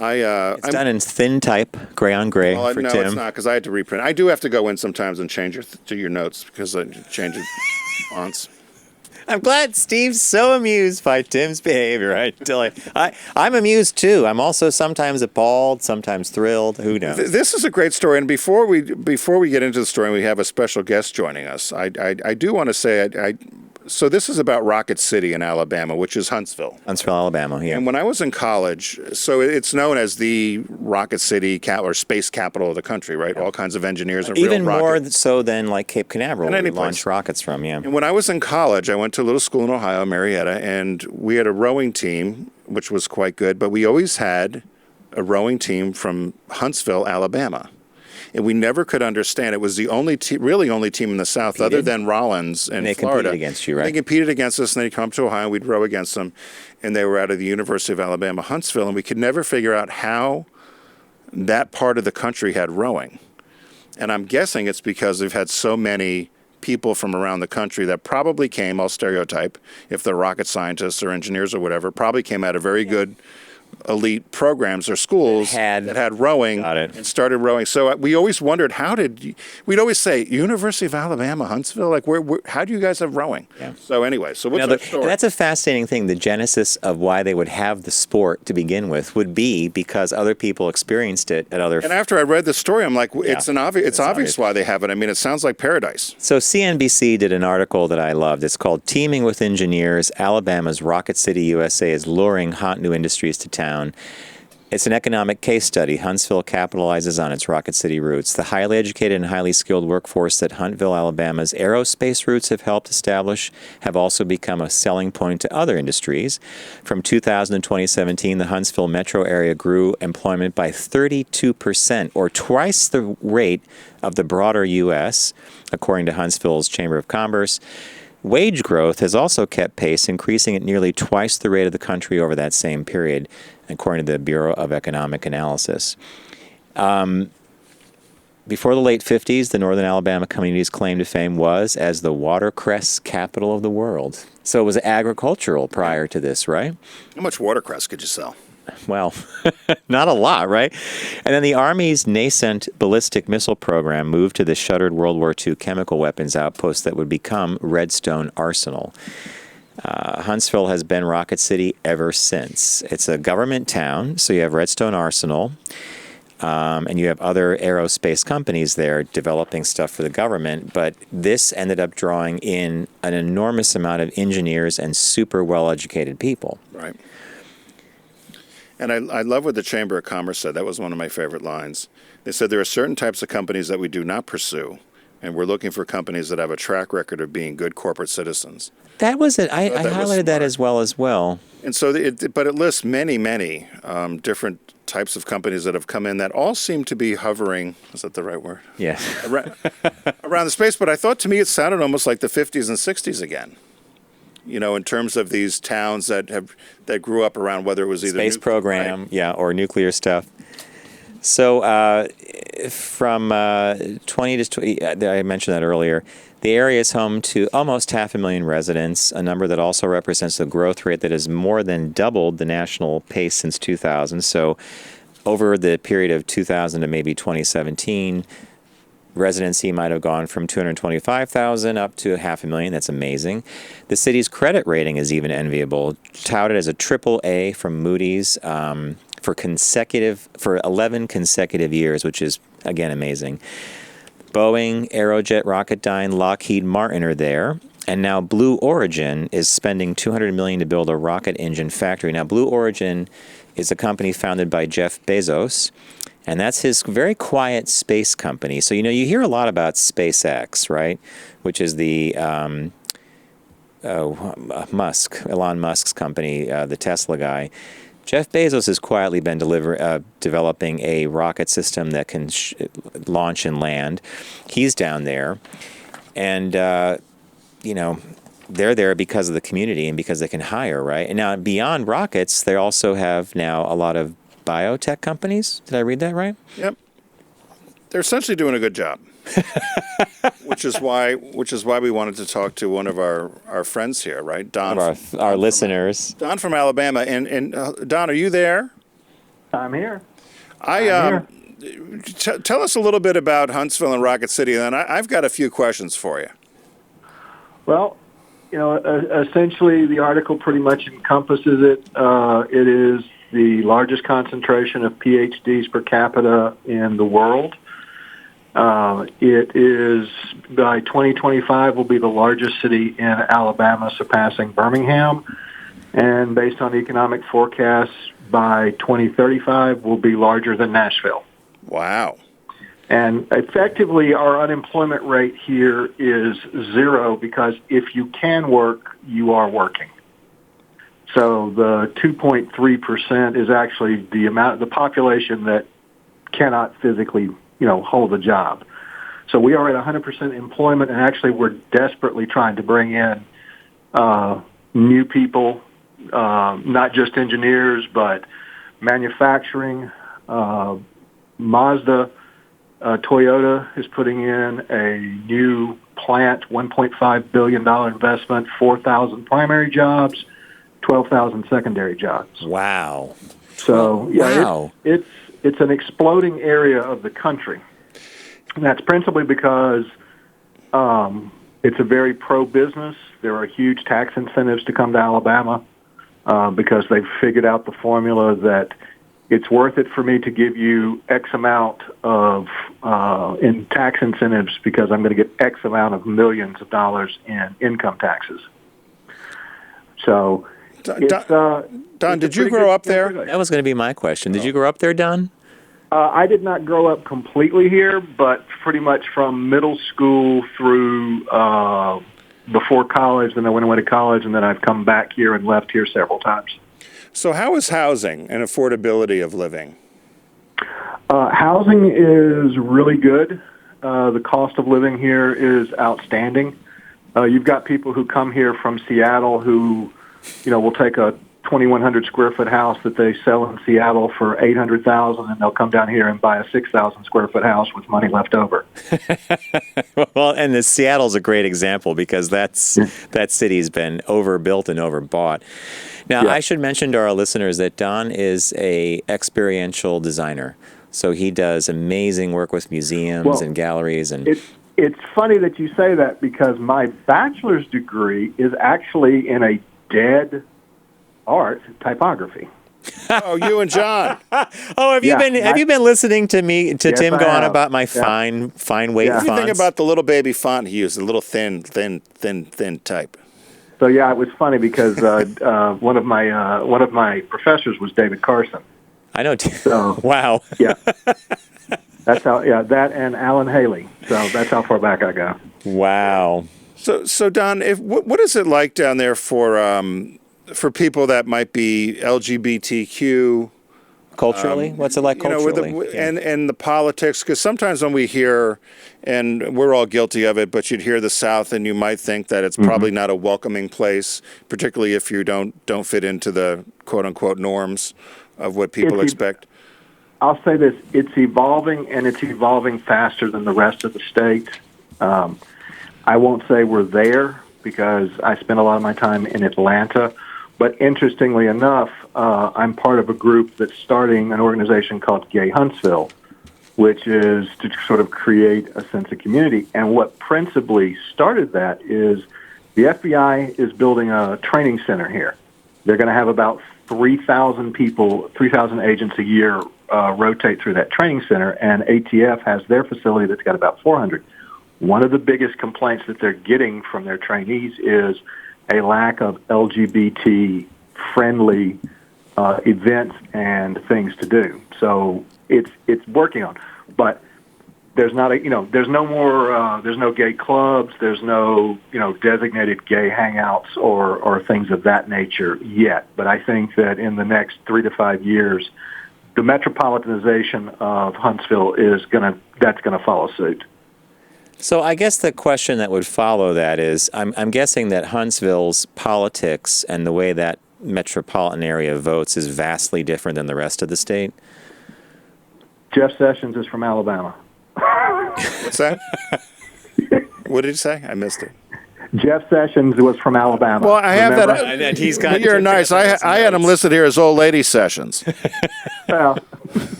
It's done in thin type, gray on gray for Tim. No, it's not, because I had to reprint. I do have to go in sometimes and change your notes, because I change your fonts. I'm glad Steve's so amused by Tim's behavior. I'm amused too. I'm also sometimes appalled, sometimes thrilled. Who knows? This is a great story, and before we get into the story, and we have a special guest joining us. I do want to say so this is about Rocket City in Alabama, which is Huntsville. Huntsville, Alabama, yeah. And when I was in college, so it's known as the Rocket City or space capital of the country, right? Yeah. All kinds of engineers and even real rocket. more so than like Cape Canaveral, where we launched rockets from, yeah. And when I was in college, I went to a little school in Ohio, Marietta, and we had a rowing team, which was quite good, but we always had a rowing team from Huntsville, Alabama. and we never could understand. It was the only really only team in the South, other than Rollins in they Florida. competed against you, right? They competed against us, and they'd come up to Ohio, and we'd row against them, and they were out of the University of Alabama, Huntsville, and we could never figure out how that part of the country had rowing. And I'm guessing it's because they've had so many people from around the country that probably came, I'll stereotype, if they're rocket scientists or engineers or whatever, probably came out of very good elite programs or schools that had rowing and started rowing. So we always wondered, we'd always say, University of Alabama, Huntsville, like how do you guys have rowing? Yeah. So anyway, so what's our story? That's a fascinating thing. The genesis of why they would have the sport to begin with would be because other people experienced it at other... And after I read the story, I'm like, it's obvious why they have it. I mean, it sounds like paradise. So CNBC did an article that I loved. It's called Teaming with Engineers, Alabama's Rocket City, USA is luring hot new industries to town. It's an economic case study. Huntsville capitalizes on its Rocket City roots. The highly educated and highly skilled workforce that Huntsville, Alabama's aerospace roots have helped establish have also become a selling point to other industries. From 2000 to 2017, the Huntsville metro area grew employment by 32%, or twice the rate of the broader U.S., according to Huntsville's Chamber of Commerce. Wage growth has also kept pace, increasing at nearly twice the rate of the country over that same period, according to the Bureau of Economic Analysis. Before the late 50s, the Northern Alabama community's claim to fame was as the watercress capital of the world. So it was agricultural prior to this, right? How much watercress could you sell? Well, not a lot, right? And then the Army's nascent ballistic missile program moved to the shuttered World War II chemical weapons outpost that would become Redstone Arsenal. Huntsville has been Rocket City ever since. It's a government town, so you have Redstone Arsenal, and you have other aerospace companies there developing stuff for the government, but this ended up drawing in an enormous amount of engineers and super well-educated people. Right. And I love what the Chamber of Commerce said. That was one of my favorite lines. They said there are certain types of companies that we do not pursue, and we're looking for companies that have a track record of being good corporate citizens. That was it. I highlighted that as well. And so, but it lists many different types of companies that have come in that all seem to be hovering. Is that the right word? Yeah. around the space. But I thought to me it sounded almost like the 50s and 60s again. You know, in terms of these towns that grew up around whether it was either space program, right? Or nuclear stuff. So from 20 to 20, I mentioned that earlier. The area is home to almost 500,000 residents, a number that also represents a growth rate that has more than doubled the national pace since 2000. So over the period of 2000 to maybe 2017, residency might have gone from 225,000 up to 500,000. That's amazing. The city's credit rating is even enviable, touted as a AAA from Moody's for 11 consecutive years, which is, again, amazing. Boeing, Aerojet Rocketdyne, Lockheed Martin are there. And now Blue Origin is spending $200 million to build a rocket engine factory. Now, Blue Origin is a company founded by Jeff Bezos, and that's his very quiet space company. So, you hear a lot about SpaceX, right? Which is the Elon Musk's company, the Tesla guy. Jeff Bezos has quietly been developing a rocket system that can launch and land. He's down there. And, they're there because of the community and because they can hire, right? And now, beyond rockets, they also have now a lot of biotech companies. Did I read that right? Yep. They're essentially doing a good job. which is why we wanted to talk to one of our friends here, right? Don, our listeners. Don from Alabama. And Don, are you there? I'm here. Tell us a little bit about Huntsville and Rocket City, and then I've got a few questions for you. Well, essentially the article pretty much encompasses it. It is the largest concentration of PhDs per capita in the world. It is, by 2025, will be the largest city in Alabama, surpassing Birmingham. And based on economic forecasts, by 2035 will be larger than Nashville. Wow. And effectively, our unemployment rate here is zero because if you can work, you are working. So the 2.3% is actually the population that cannot physically hold a job. So we are at 100% employment, and actually we're desperately trying to bring in new people, not just engineers, but manufacturing. Mazda, Toyota is putting in a new plant, $1.5 billion investment, 4,000 primary jobs, 12,000 secondary jobs. Wow. So, wow. It's an exploding area of the country. And that's principally because it's a very pro-business. There are huge tax incentives to come to Alabama because they've figured out the formula that it's worth it for me to give you X amount of in tax incentives because I'm going to get X amount of millions of dollars in income taxes. So, Don, did you grow up there? That was going to be my question. Did you grow up there, Don? I did not grow up completely here, but pretty much from middle school through before college. Then I went away to college, and then I've come back here and left here several times. So how is housing and affordability of living? Housing is really good. The cost of living here is outstanding. You've got people who come here from Seattle who, will take a 2,100 square foot house that they sell in Seattle for $800,000, and they'll come down here and buy a 6,000 square foot house with money left over. Well, and Seattle's a great example because that city's been overbuilt and overbought. Now, I should mention to our listeners that Don is a experiential designer, so he does amazing work with museums and galleries. And it's funny that you say that because my bachelor's degree is actually in a dead art typography. Oh, you and John. Have you been listening to Tim go on about my fine weight fonts? What do you think about the little baby font he used, the little thin type? So it was funny because one of my professors was David Carson. I know. So, wow. Yeah. That's how. Yeah, that and Alan Haley. So that's how far back I go. Wow. So Don, what is it like down there for people that might be LGBTQ? Culturally? What's it like culturally? And the politics, because sometimes when we hear, and we're all guilty of it, but you'd hear the South and you might think that it's probably not a welcoming place, particularly if you don't fit into the quote-unquote norms of what people expect. I'll say this, it's evolving, and it's evolving faster than the rest of the state. I won't say we're there because I spent a lot of my time in Atlanta. But interestingly enough, I'm part of a group that's starting an organization called Gay Huntsville, which is to sort of create a sense of community. And what principally started that is the FBI is building a training center here. They're going to have about 3,000 people, 3,000 agents a year rotate through that training center, and ATF has their facility that's got about 400. One of the biggest complaints that they're getting from their trainees is a lack of LGBT-friendly events and things to do. So it's working on, but there's not there's no more there's no gay clubs, there's no designated gay hangouts or things of that nature yet. But I think that in the next 3 to 5 years, the metropolitanization of Huntsville that's gonna follow suit. So I guess the question that would follow that is, I'm guessing that Huntsville's politics and the way that metropolitan area votes is vastly different than the rest of the state. Jeff Sessions is from Alabama. What's that? What did you say? I missed it. Jeff Sessions was from Alabama. Well, I have Remember? that. And he's got. You're nice. I had him listed here as old lady Sessions. Well,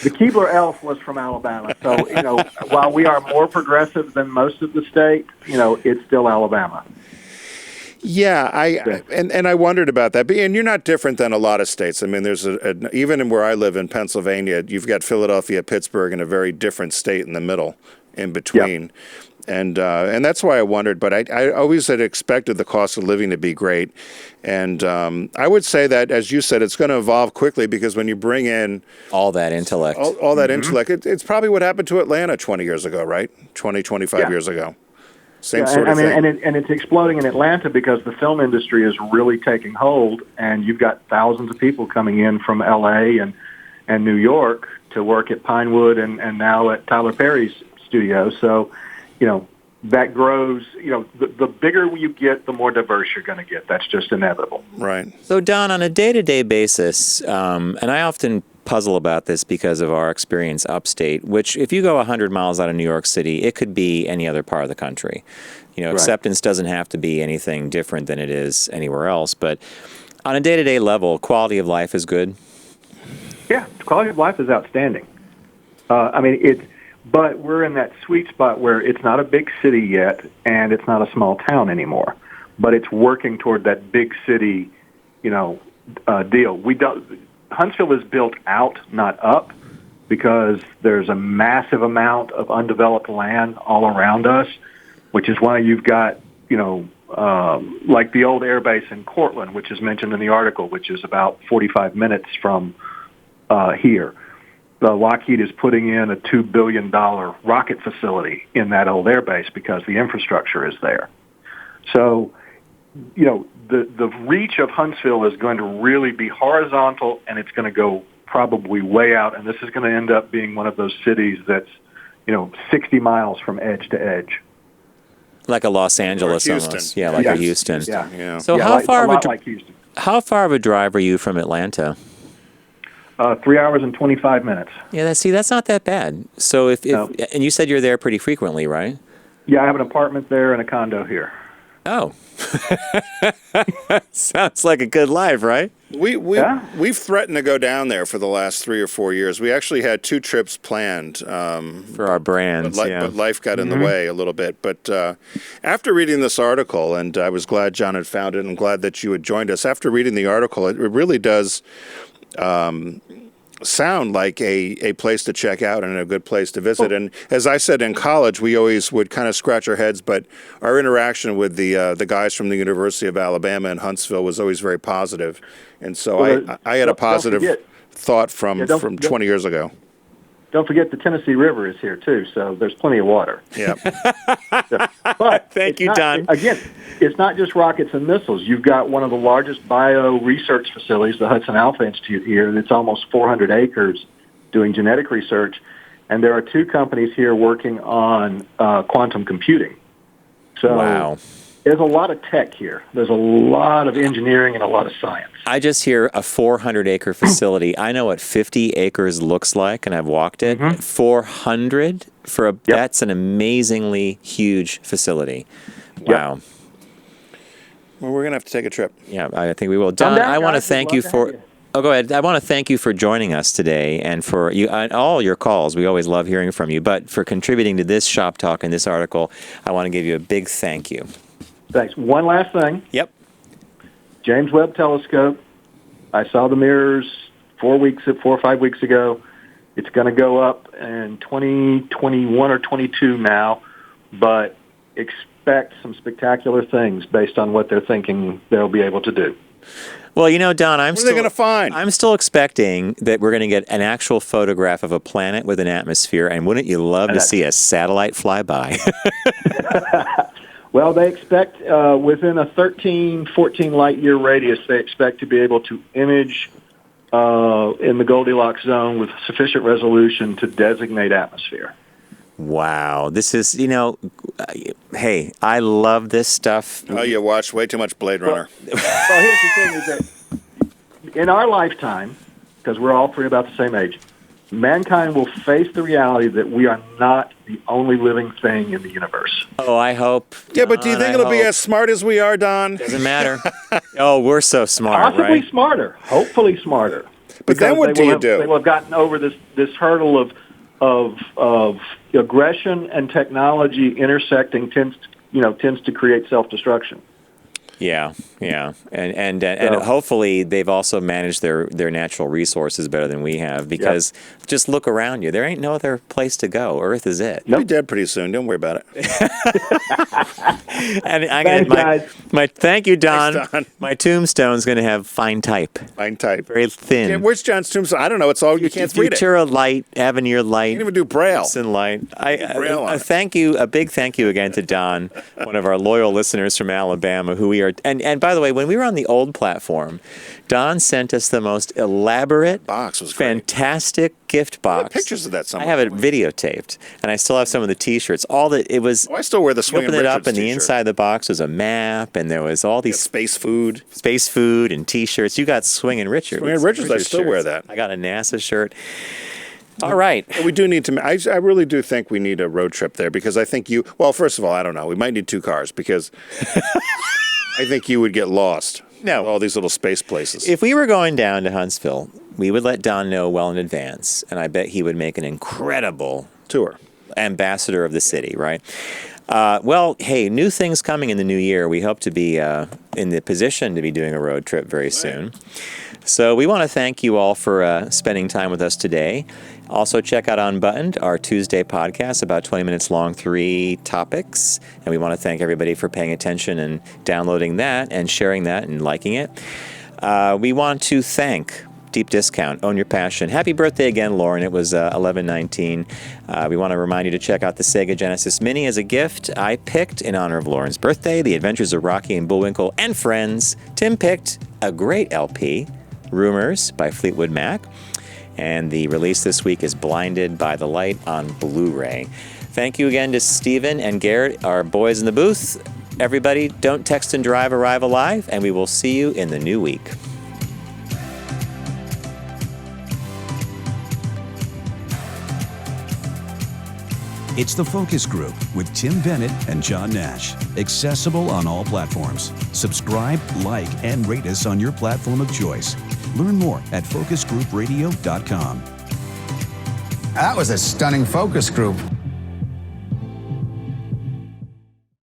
the Keebler Elf was from Alabama. So, while we are more progressive than most of the state, it's still Alabama. Yeah, I wondered about that. And you're not different than a lot of states. I mean, there's even in where I live in Pennsylvania, you've got Philadelphia, Pittsburgh, and a very different state in the middle, in between. Yep. And that's why I wondered. But I always had expected the cost of living to be great. And I would say that, as you said, it's going to evolve quickly because when you bring in all that intellect, all that intellect, it's probably what happened to Atlanta 20 years ago, right? 25 years ago. Same sort of thing. And it's exploding in Atlanta because the film industry is really taking hold, and you've got thousands of people coming in from L.A. and and New York to work at Pinewood and now at Tyler Perry's studio. So, that grows. The bigger you get, the more diverse you're going to get. That's just inevitable. Right. So, Don, on a day-to-day basis, and I often puzzle about this because of our experience upstate, which if you go 100 miles out of New York City, it could be any other part of the country. Acceptance doesn't have to be anything different than it is anywhere else. But on a day-to-day level, quality of life is good. Yeah, quality of life is outstanding. But we're in that sweet spot where it's not a big city yet, and it's not a small town anymore. But it's working toward that big city, deal. Huntsville is built out, not up, because there's a massive amount of undeveloped land all around us, which is why you've got, like the old air base in Cortland, which is mentioned in the article, which is about 45 minutes from here. Lockheed is putting in a $2 billion rocket facility in that old air base because the infrastructure is there. So, the reach of Huntsville is going to really be horizontal, and it's going to go probably way out, and this is going to end up being one of those cities that's, 60 miles from edge to edge. Like a Los Angeles almost. Yeah, like a Houston. Yeah. So how far of a drive are you from Atlanta? 3 hours and 25 minutes. Yeah, that's not that bad. So and you said you're there pretty frequently, right? Yeah, I have an apartment there and a condo here. Oh. Sounds like a good life, right? We've threatened to go down there for the last 3 or 4 years. We actually had 2 trips planned for our brands, but life got in the way a little bit. But after reading this article, and I was glad John had found it, and glad that you had joined us. After reading the article, it really does sound like a place to check out and a good place to visit. And as I said in college, we always would kind of scratch our heads, but our interaction with the guys from the University of Alabama in Huntsville was always very positive. And so I had a positive thought from 20 years ago. Don't forget the Tennessee River is here, too, so there's plenty of water. Yeah. But Thank you, Don. Again, it's not just rockets and missiles. You've got one of the largest bio-research facilities, the Hudson Alpha Institute here, and it's almost 400 acres doing genetic research. And there are 2 companies here working on quantum computing. So wow. There's a lot of tech here. There's a lot of engineering and a lot of science. I just hear a 400-acre facility. I know what 50 acres looks like, and I've walked it. 400 that's an amazingly huge facility. Wow. Yep. Well, we're gonna have to take a trip. Yeah, I think we will. Don, I want to thank you for. Oh, go ahead. I want to thank you for joining us today and for all your calls. We always love hearing from you. But for contributing to this Shop Talk and this article, I want to give you a big thank you. Thanks. One last thing. Yep. James Webb Telescope. I saw the mirrors 4 or 5 weeks ago. It's going to go up in 2021 or 22 now, but expect some spectacular things based on what they're thinking they'll be able to do. Well, Don, what are they going to find? I'm still expecting that we're going to get an actual photograph of a planet with an atmosphere, and wouldn't you love to see a satellite fly by? Well, they expect within a 13, 14 light-year radius, they expect to be able to image in the Goldilocks zone with sufficient resolution to designate atmosphere. Wow. This is, hey, I love this stuff. Oh, you watch way too much Blade Runner. Well, here's the thing is that in our lifetime, because we're all 3 about the same age, mankind will face the reality that we are not the only living thing in the universe. Oh, I hope. Yeah, but do you think it'll be as smart as we are, Don? Doesn't matter. Oh, we're so smart, Possibly right? smarter. Hopefully smarter. But then what do you do? They will have gotten over this hurdle of aggression and technology intersecting tends to create self-destruction. Yeah, and hopefully they've also managed their natural resources better than we have, because just look around you. There ain't no other place to go. Earth is it. You'll be dead pretty soon. Don't worry about it. And I'm gonna thank you, Don. Thanks, Don. My tombstone's going to have fine type. Fine type. Very thin. Yeah, where's John's tombstone? I don't know. It's all you can't read it. Futura light, Avenir light. You can't even do Braille. Light. Thank you. A big thank you again to Don, one of our loyal listeners from Alabama, who we are. And by the way, when we were on the old platform, Don sent us the most elaborate, Box was great. fantastic gift box. Pictures of that I somewhere. have it videotaped, and I still have some of the T-shirts. All that it was. Oh, I still wear the You Swingin' open it up, Richards and the t-shirt. inside of the box was a map, and there was all these Space food. and T-shirts. You got Swingin' Richards. Swingin' Richards, I still wear that. I got a NASA shirt. All right. We do need to. I really do think we need a road trip there because I think you. Well, first of all, I don't know. We might need 2 cars because I think you would get lost. No. All these little space places. If we were going down to Huntsville, we would let Don know well in advance, and I bet he would make an incredible Tour. ambassador of the city, right? Well, hey, new things coming in the new year. We hope to be in the position to be doing a road trip very soon. So we want to thank you all for spending time with us today. Also, check out Unbuttoned, our Tuesday podcast, about 20 minutes long, 3 topics. And we want to thank everybody for paying attention and downloading that and sharing that and liking it. We want to thank Deep Discount, Own Your Passion. Happy birthday again, Lauren. It was 11/19. We want to remind you to check out the Sega Genesis Mini as a gift. I picked, in honor of Lauren's birthday, The Adventures of Rocky and Bullwinkle and Friends. Tim picked a great LP, Rumors by Fleetwood Mac. And the release this week is Blinded by the Light on Blu-ray. Thank you again to Stephen and Garrett, our boys in the booth. Everybody, don't text and drive, arrive alive, and we will see you in the new week. It's The Focus Group with Tim Bennett and John Nash. Accessible on all platforms. Subscribe, like, and rate us on your platform of choice. Learn more at focusgroupradio.com. That was a stunning focus group.